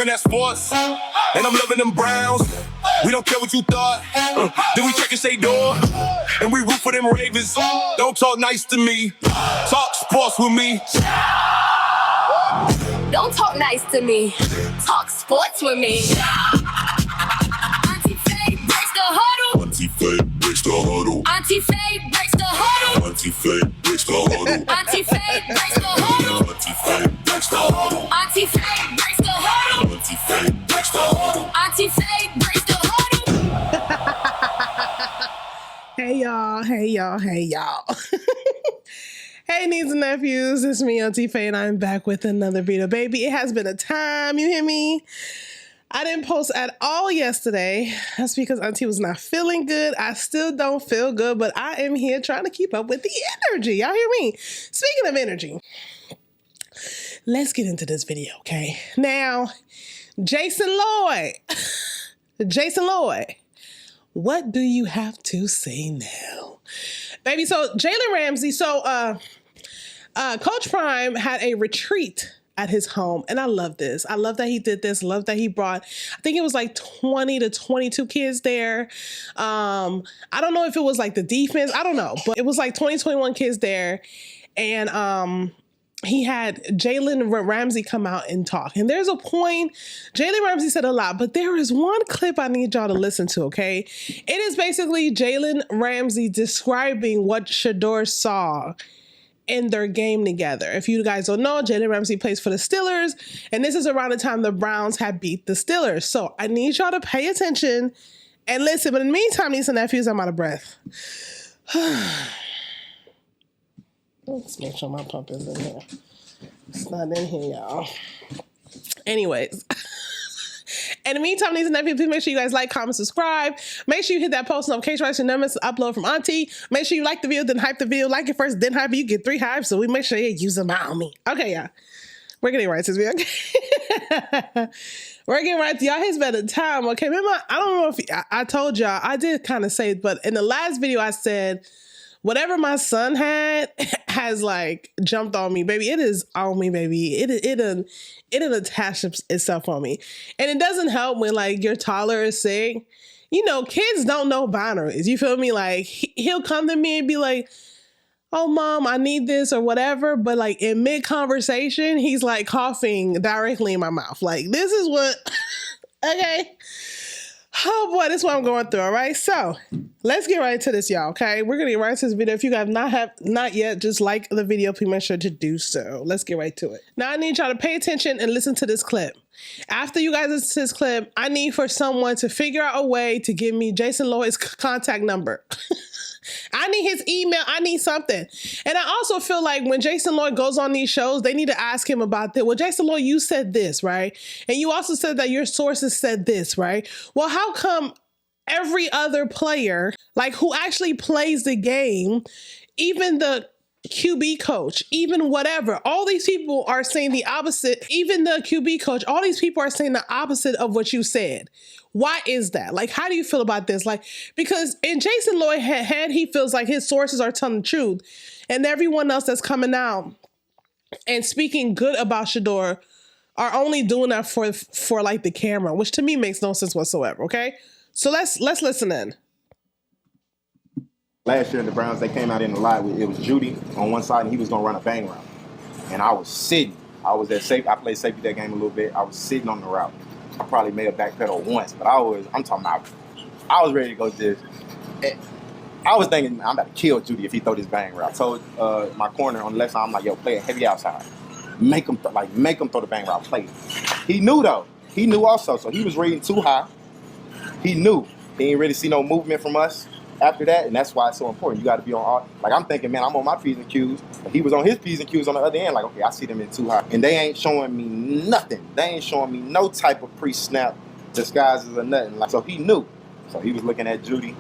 looking at sports, and I'm loving them Browns. We don't care what you thought. Then we check and Shedeur, and we root for them Ravens. Don't talk nice to me. Talk sports with me. Don't talk nice to me. Talk sports with me. Auntie Faye breaks the huddle. Auntie Faye breaks the huddle. Auntie Faye breaks the huddle. Auntie Faye breaks the huddle. Auntie Faye breaks the huddle. Auntie Faye breaks the huddle. Auntie Faye breaks the huddle. Auntie Faye breaks the huddle. Auntie Faye breaks the huddle. Hey y'all, hey y'all, hey y'all. Hey nieces and nephews, it's me Auntie Faye and I'm back with another video. Baby, it has been a time, you hear me? I didn't post at all yesterday. That's because Auntie was not feeling good. I still don't feel good, but I am here trying to keep up with the energy. Y'all hear me? Speaking of energy, let's get into this video, okay? Now, Jason Lloyd. Jason Lloyd, what do you have to say now? Baby, so Jalen Ramsey, Coach Prime had a retreat at his home, and I love this. I love that he did this. Love that he brought, I think it was like 20 to 22 kids there. I don't know if it was like the defense. I don't know, but it was like 20, 21 kids there. And he had Jalen Ramsey come out and talk. And there's a point, Jalen Ramsey said a lot, but there is one clip I need y'all to listen to, okay? It is basically Jalen Ramsey describing what Shedeur saw in their game together. If you guys don't know, Jalen Ramsey plays for the Steelers, and this is around the time the Browns had beat the Steelers. So I need y'all to pay attention and listen. But in the meantime, nieces and nephews, I'm out of breath. Let's make sure my pump is in here. It's not in here, y'all. Anyways. In the meantime, nieces and nephews, please make sure you guys like, comment, subscribe. Make sure you hit that post notification right so you never miss an upload from Auntie. Make sure you like the video, then hype the video. Like it first, then hype it. You get 3 hypes, so we make sure you use them out on me. Okay, yeah. We're getting right to this video. Okay. We're getting right to y'all. It's been a time. Okay, remember, I don't know if I told y'all, I did kind of say it, but in the last video I said, whatever my son had has like jumped on me, baby. It is on me, baby. It attached itself on me. And it doesn't help when like your toddler is sick. You know, kids don't know boundaries. You feel me? Like he'll come to me and be like, oh mom, I need this or whatever. But like in mid-conversation, he's like coughing directly in my mouth. Like this is what, okay. Oh boy, this is what I'm going through, all right? So let's get right into this, y'all, okay? We're gonna get right to this video. If you guys not yet, just like the video, please make sure to do so. Let's get right to it. Now I need y'all to pay attention and listen to this clip. After you guys listen to this clip, I need for someone to figure out a way to give me Jason Lloyd's contact number. I need his email. I need something. And I also feel like when Jason Lloyd goes on these shows, they need to ask him about this. Well, Jason Lloyd, you said this, right? And you also said that your sources said this, right? Well, how come every other player, like who actually plays the game, even the QB coach, even whatever, all these people are saying the opposite. Even the QB coach, all these people are saying the opposite of what you said. Why is that? Like, how do you feel about this? Like, because in Jason Lloyd's head, he feels like his sources are telling the truth, and everyone else that's coming out and speaking good about Shedeur are only doing that for like the camera, which to me makes no sense whatsoever. Okay, so let's listen in. Last year, the Browns, they came out in the line. It was Judy on one side, and he was going to run a bang route. And I was sitting. I was at safety. I played safety that game a little bit. I was sitting on the route. I probably made a backpedal once, but I'm talking about, I was ready to go to this. I was thinking, I'm about to kill Judy if he throw this bang route. I told my corner on the left side, I'm like, yo, play a heavy outside. Make him throw the bang route, play it. He knew, though. He knew also, so he was reading too high. He knew. He didn't really see no movement from us after that, and that's why it's so important. You got to be on all, like I'm thinking, man, I'm on my P's and Q's. He was on his P's and Q's on the other end, like, okay, I see them in too high. And they ain't showing me nothing. They ain't showing me no type of pre-snap disguises or nothing. Like, so he knew. So he was looking at Judy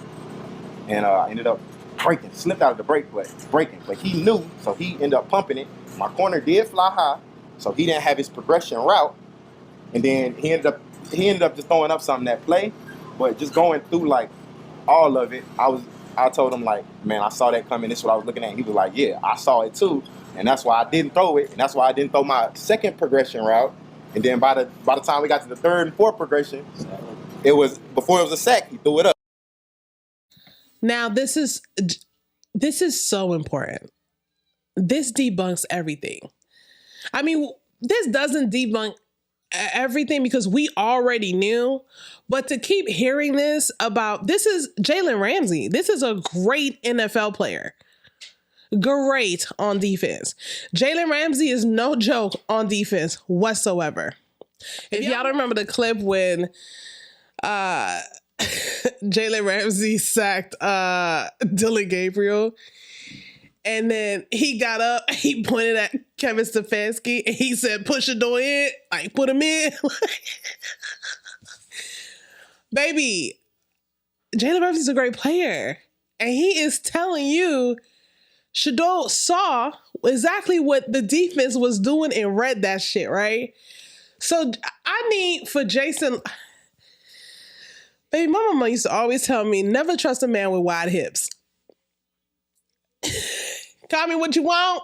and ended up breaking, slipped out of the breaking. But he knew, so he ended up pumping it. My corner did fly high, so he didn't have his progression route. And then he ended up just throwing up something that play, but just going through like all of it, I told him like, man, I saw that coming. This is what I was looking at. And he was like, yeah, I saw it too. And that's why I didn't throw it. And that's why I didn't throw my second progression route. And then by the time we got to the third and fourth progression, before it was a sack, he threw it up. Now this is so important. This debunks everything. I mean, this doesn't debunk everything because we already knew, but to keep hearing this is Jalen Ramsey. This is a great NFL player. Great on defense. Jalen Ramsey is no joke on defense whatsoever. If y'all don't remember the clip when Jalen Ramsey sacked Dylan Gabriel, and then he got up, he pointed at Kevin Stefanski, and he said, "Push Shedeur in, like put him in." Baby, Jalen Ramsey's a great player, and he is telling you Shedeur saw exactly what the defense was doing and read that shit, right? So I need for Jason. Baby, my mama used to always tell me, never trust a man with wide hips. Call me what you want.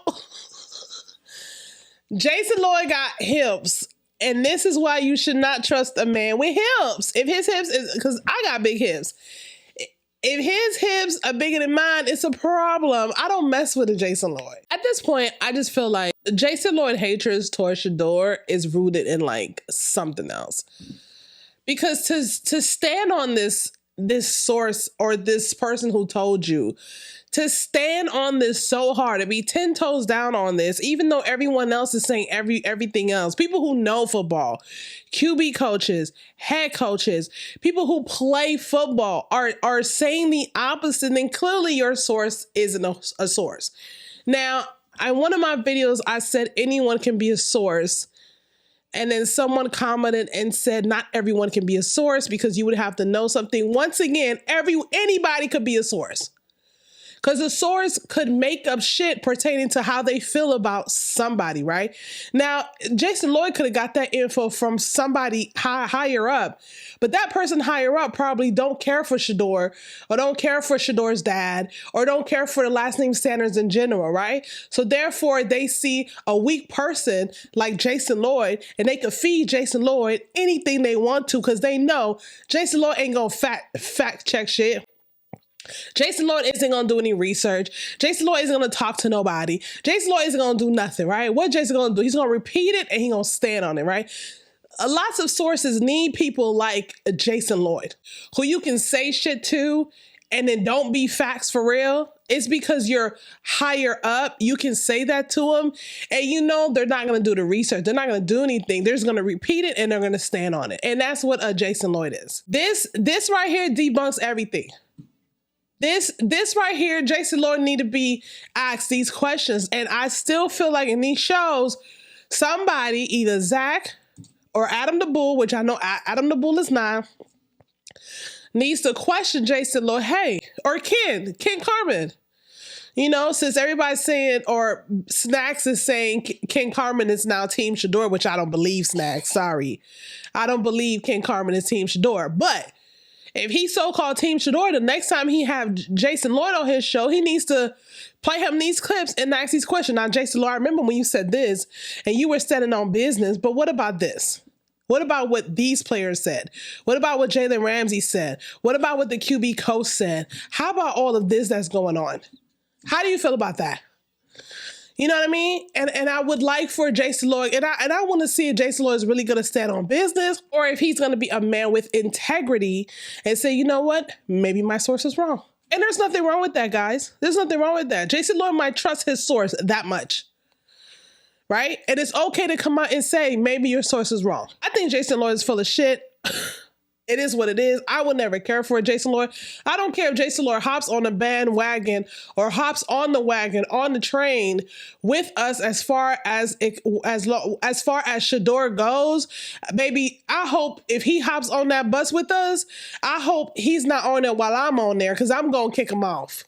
Jason Lloyd got hips, and this is why you should not trust a man with hips. If his hips is, because I got big hips. If his hips are bigger than mine, it's a problem. I don't mess with a Jason Lloyd. At this point, I just feel like Jason Lloyd hatred towards Shedeur is rooted in like something else. Because to stand on this source or this person who told you, to stand on this so hard, to be 10 toes down on this, even though everyone else is saying everything else. People who know football, QB coaches, head coaches, people who play football are saying the opposite, then clearly your source isn't a source. Now, in one of my videos, I said anyone can be a source. And then someone commented and said, not everyone can be a source because you would have to know something. Once again, anybody could be a source. Because a source could make up shit pertaining to how they feel about somebody, right? Now, Jason Lloyd could have got that info from somebody higher up, but that person higher up probably don't care for Shedeur or don't care for Shedeur's dad or don't care for the last name Sanders in general, right? So therefore, they see a weak person like Jason Lloyd and they could feed Jason Lloyd anything they want to because they know Jason Lloyd ain't gonna fact check shit. Jason Lloyd isn't going to do any research. Jason Lloyd isn't going to talk to nobody. Jason Lloyd isn't going to do nothing, right? What Jason going to do? He's going to repeat it and he's going to stand on it, right? Lots of sources need people like Jason Lloyd, who you can say shit to and then don't be facts for real. It's because you're higher up. You can say that to them and you know they're not going to do the research. They're not going to do anything. They're just going to repeat it and they're going to stand on it. And that's what a Jason Lloyd is. This right here debunks everything. This right here, Jason Lloyd need to be asked these questions. And I still feel like in these shows, somebody, either Zach or Adam the Bull, which I know Adam the Bull is not, needs to question Jason Lloyd. Hey, or Ken Carman. You know, since everybody's saying, or Snacks is saying Ken Carman is now Team Shedeur, which I don't believe, Snacks. Sorry. I don't believe Ken Carman is Team Shedeur. But if he's so-called Team Shedeur, the next time he have Jason Lloyd on his show, he needs to play him these clips and ask these questions. Now, Jason Lloyd, I remember when you said this and you were standing on business, but what about this? What about what these players said? What about what Jalen Ramsey said? What about what the QB coach said? How about all of this that's going on? How do you feel about that? You know what I mean? And I would like for Jason Lloyd, and I want to see if Jason Lloyd is really going to stand on business or if he's going to be a man with integrity and say, you know what? Maybe my source is wrong. And there's nothing wrong with that, guys. There's nothing wrong with that. Jason Lloyd might trust his source that much, right? And it's okay to come out and say, maybe your source is wrong. I think Jason Lloyd is full of shit. It is what it is. I would never care for Jason Lloyd. I don't care if Jason Lloyd hops on the bandwagon or hops on the wagon, on the train with us as far as Shedeur goes. Baby, I hope if he hops on that bus with us, I hope he's not on it while I'm on there because I'm going to kick him off.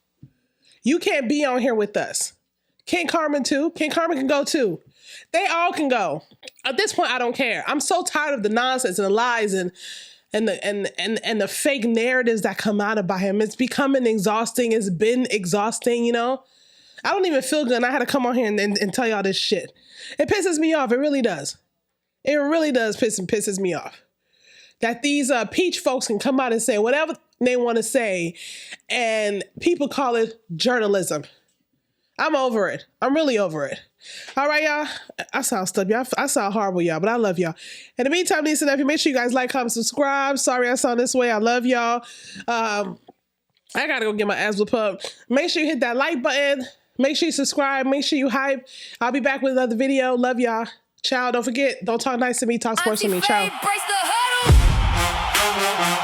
You can't be on here with us. Ken Carman too. Ken Carman can go too. They all can go. At this point, I don't care. I'm so tired of the nonsense and the lies and the fake narratives that come out about him. It's becoming exhausting. It's been exhausting, you know? I don't even feel good. And I had to come on here and tell y'all this shit. It pisses me off. It really does. It really does pisses me off. That these peach folks can come out and say whatever they want to say, and people call it journalism. I'm over it. I'm really over it. All right, y'all. I sound stupid. I sound horrible, y'all, but I love y'all. In the meantime, niece and nephew, make sure you guys like, comment, subscribe. Sorry I sound this way. I love y'all. I gotta go get my asthma pump. Make sure you hit that like button. Make sure you subscribe. Make sure you hype. I'll be back with another video. Love y'all. Ciao. Don't forget, don't talk nice to me. Talk sports to me. Ciao. Brace the huddle.